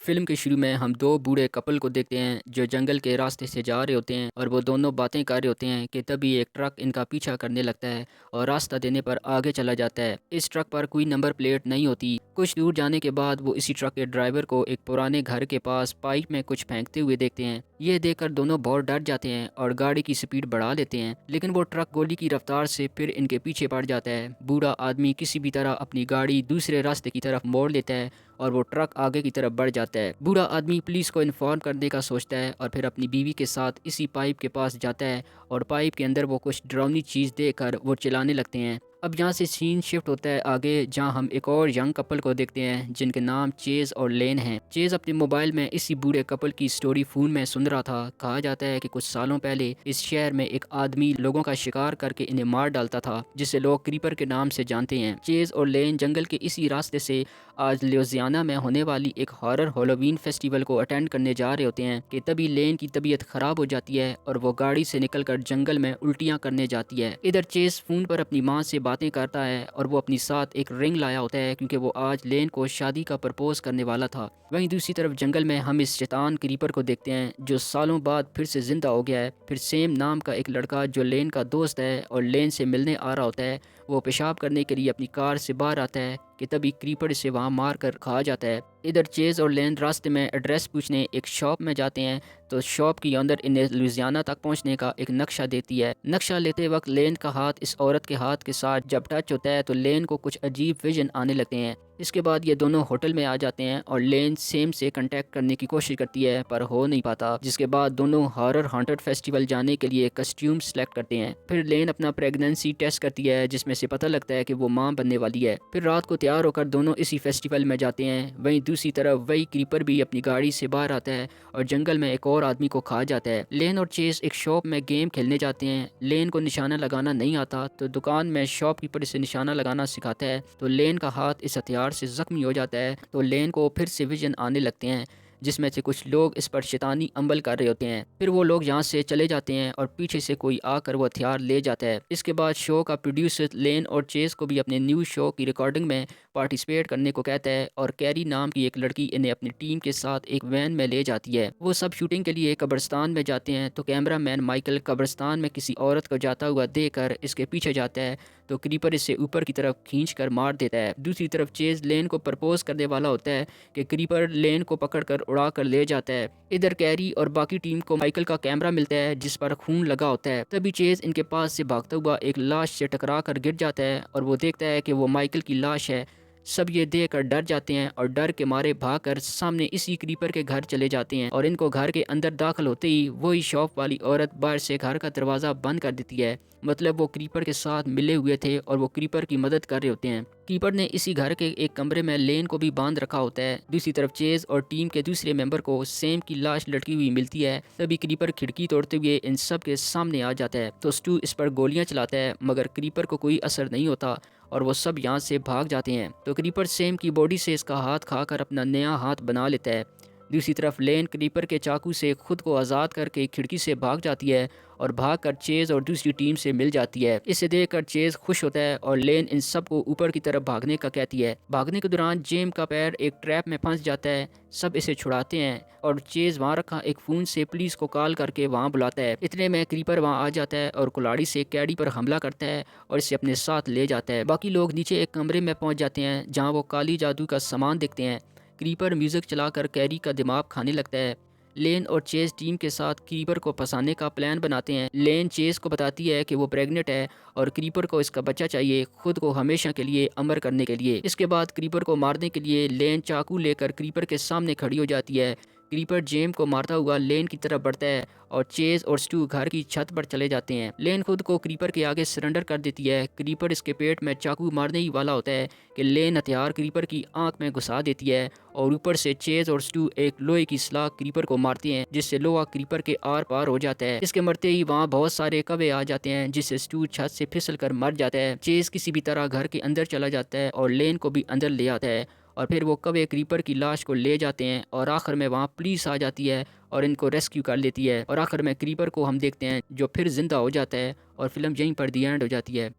Film के शुरू में हम दो बूढ़े कपल को देखते हैं जो जंगल के रास्ते से जा रहे होते हैं और वो दोनों बातें कर रहे होते हैं कि तभी एक ट्रक इनका पीछा करने लगता है और रास्ता देने पर आगे चला जाता है। इस ट्रक पर कोई नंबर प्लेट नहीं होती। कुछ दूर जाने के बाद वो इसी ट्रक के ड्राइवर को एक पुराने घर के पास पाइप में कुछ फेंकते हुए देखते हैं। ये देखकर दोनों बहुत डर जाते हैं और गाड़ी की स्पीड बढ़ा देते हैं, लेकिन वो ट्रक गोली की रफ्तार से फिर इनके पीछे पड़ जाता है। बूढ़ा आदमी किसी भी तरह अपनी गाड़ी दूसरे रास्ते की तरफ मोड़ लेता है और वो ट्रक आगे की तरफ बढ़ जाता है। बूढ़ा आदमी पुलिस को इन्फॉर्म करने का सोचता है और फिर अपनी बीवी के साथ इसी पाइप के पास जाता है और पाइप के अंदर वो कुछ डरावनी चीज़ देखकर वो चिल्लाने लगते हैं। अब यहाँ से सीन शिफ्ट होता है आगे, जहाँ हम एक और यंग कपल को देखते हैं जिनके नाम चेज और लेन हैं। चेज अपने मोबाइल में इसी बूढ़े कपल की स्टोरी फोन में सुन रहा था। कहा जाता है कि कुछ सालों पहले इस शहर में एक आदमी लोगों का शिकार करके इन्हें मार डालता था, जिसे लोग क्रीपर के नाम से जानते हैं। चेज और लेन जंगल के इसी रास्ते से आज लुइसियाना में होने वाली एक हॉरर हैलोवीन फेस्टिवल को अटेंड करने जा रहे होते हैं कि तभी लेन की तबीयत खराब हो जाती है और वो गाड़ी से निकलकर जंगल में उल्टियां करने जाती है। इधर चेज फोन पर अपनी माँ से बातें करता है और वो अपनी साथ एक रिंग लाया होता है क्योंकि वो आज लेन को शादी का प्रपोज करने वाला था। वहीं दूसरी तरफ जंगल में हम इस शैतान क्रीपर को देखते हैं जो सालों बाद फिर से जिंदा हो गया है। फिर सेम नाम का एक लड़का जो लेन का दोस्त है और लेन से मिलने आ रहा होता है, वो पेशाब करने के लिए अपनी कार से बाहर आता है कि तभी क्रीपर से वहाँ मार कर खा जाता है। इधर चेज और लेन रास्ते में एड्रेस पूछने एक शॉप में जाते हैं तो शॉप की अंदर इन्हें लुइसियाना तक पहुंचने का एक नक्शा देती है। नक्शा लेते वक्त लेन का हाथ इस औरत के हाथ के साथ जब टच होता है तो लेन को कुछ अजीब विजन आने लगते हैं। इसके बाद ये दोनों होटल में आ जाते हैं और लेन सेम से कांटेक्ट करने की कोशिश करती है पर हो नहीं पाता, जिसके बाद दोनों हॉरर हॉन्टेड फेस्टिवल जाने के लिए कस्ट्यूम सेलेक्ट करते हैं। फिर लेन अपना प्रेगनेंसी टेस्ट करती है जिसमें से पता लगता है कि वो मां बनने वाली है। फिर रात को तैयार होकर दोनों इसी फेस्टिवल में जाते हैं। वहीं दूसरी तरफ वही क्रीपर भी अपनी गाड़ी से बाहर आता है और जंगल में एक और आदमी को खा जाता है। लेन और चेस एक शॉप में गेम खेलने जाते हैं। लेन को निशाना लगाना नहीं आता तो दुकान में शॉपकीपर इसे निशाना लगाना सिखाता है तो लेन का हाथ इस हथियार से जख्मी हो जाता है। तो लेन को फिर से विजन आने लगते हैं जिसमें से कुछ लोग इस पर शैतानी अमल कर रहे होते हैं। फिर वो लोग यहाँ से चले जाते हैं और पीछे से कोई आकर वो हथियार ले जाता है। इसके बाद शो का प्रोड्यूसर लेन और चेस को भी अपने न्यूज़ शो की रिकॉर्डिंग में पार्टिसिपेट करने को कहता है और कैरी नाम की एक लड़की इन्हें अपनी टीम के साथ एक वैन में ले जाती है। वो सब शूटिंग के लिए कब्रिस्तान में जाते हैं तो कैमरा मैन माइकल कब्रिस्तान में किसी औरत को जाता हुआ देखकर इसके पीछे जाता है तो क्रीपर इसे ऊपर की तरफ खींच कर मार देता है। दूसरी तरफ चेज लेन को प्रपोज करने वाला होता है कि क्रीपर लेन को पकड़कर उड़ा कर ले जाता है। इधर कैरी और बाकी टीम को माइकल का कैमरा मिलता है जिस पर खून लगा होता है। तभी चेज इनके पास से भागता हुआ एक लाश से टकरा कर गिर जाता है और वो देखता है कि वो माइकल की लाश है। सब ये देखकर डर जाते हैं और डर के मारे भागकर सामने इसी क्रीपर के घर चले जाते हैं और इनको घर के अंदर दाखिल होते ही वही शॉप वाली औरत बाहर से घर का दरवाज़ा बंद कर देती है। मतलब वो क्रीपर के साथ मिले हुए थे और वो क्रीपर की मदद कर रहे होते हैं। क्रीपर ने इसी घर के एक कमरे में लेन को भी बांध रखा होता है। दूसरी तरफ चेज और टीम के दूसरे मेंबर को सेम की लाश लटकी हुई मिलती है। तभी क्रीपर खिड़की तोड़ते हुए इन सब के सामने आ जाता है तो स्टू इस पर गोलियां चलाता है मगर क्रीपर को कोई असर नहीं होता और वो सब यहाँ से भाग जाते हैं। तो क्रीपर सेम की बॉडी से इसका हाथ खाकर अपना नया हाथ बना लेता है। दूसरी तरफ लेन क्रीपर के चाकू से खुद को आज़ाद करके खिड़की से भाग जाती है और भागकर चेज और दूसरी टीम से मिल जाती है। इसे देखकर चेज खुश होता है और लेन इन सब को ऊपर की तरफ भागने का कहती है। भागने के दौरान जेम का पैर एक ट्रैप में फंस जाता है। सब इसे छुड़ाते हैं और चेज वहाँ रखा एक फोन से पुलिस को कॉल करके वहाँ बुलाता है। इतने में क्रीपर वहाँ आ जाता है और कुल्हाड़ी से कैडी पर हमला करता है और इसे अपने साथ ले जाता है। बाकी लोग नीचे एक कमरे में पहुँच जाते हैं जहाँ वो काली जादू का सामान देखते हैं। क्रीपर म्यूजिक चलाकर कैरी का दिमाग खाने लगता है। लेन और चेज टीम के साथ क्रीपर को फंसाने का प्लान बनाते हैं। लेन चेज को बताती है कि वो प्रेग्नेंट है और क्रीपर को इसका बच्चा चाहिए खुद को हमेशा के लिए अमर करने के लिए। इसके बाद क्रीपर को मारने के लिए लेन चाकू लेकर क्रीपर के सामने खड़ी हो जाती है। क्रीपर जेम को मारता हुआ लेन की तरफ बढ़ता है और चेज और स्टू घर की छत पर चले जाते हैं। लेन खुद को क्रीपर के आगे सरेंडर कर देती है। क्रीपर इसके पेट में चाकू मारने ही वाला होता है कि लेन हथियार क्रीपर की आंख में घुसा देती है और ऊपर से चेज और स्टू एक लोहे की सलाख क्रीपर को मारते हैं जिससे लोहा क्रीपर के आर पार हो जाता है। इसके मरते ही वहाँ बहुत सारे कवे आ जाते हैं जिससे स्टू छत से फिसल कर मर जाता है। चेज किसी भी तरह घर के अंदर चला जाता है और लेन को भी अंदर ले आता है और फिर वो कवे क्रीपर की लाश को ले जाते हैं और आखिर में वहाँ पुलिस आ जाती है और इनको रेस्क्यू कर लेती है और आखिर में क्रीपर को हम देखते हैं जो फिर जिंदा हो जाता है और फिल्म यहीं पर दी एंड हो जाती है।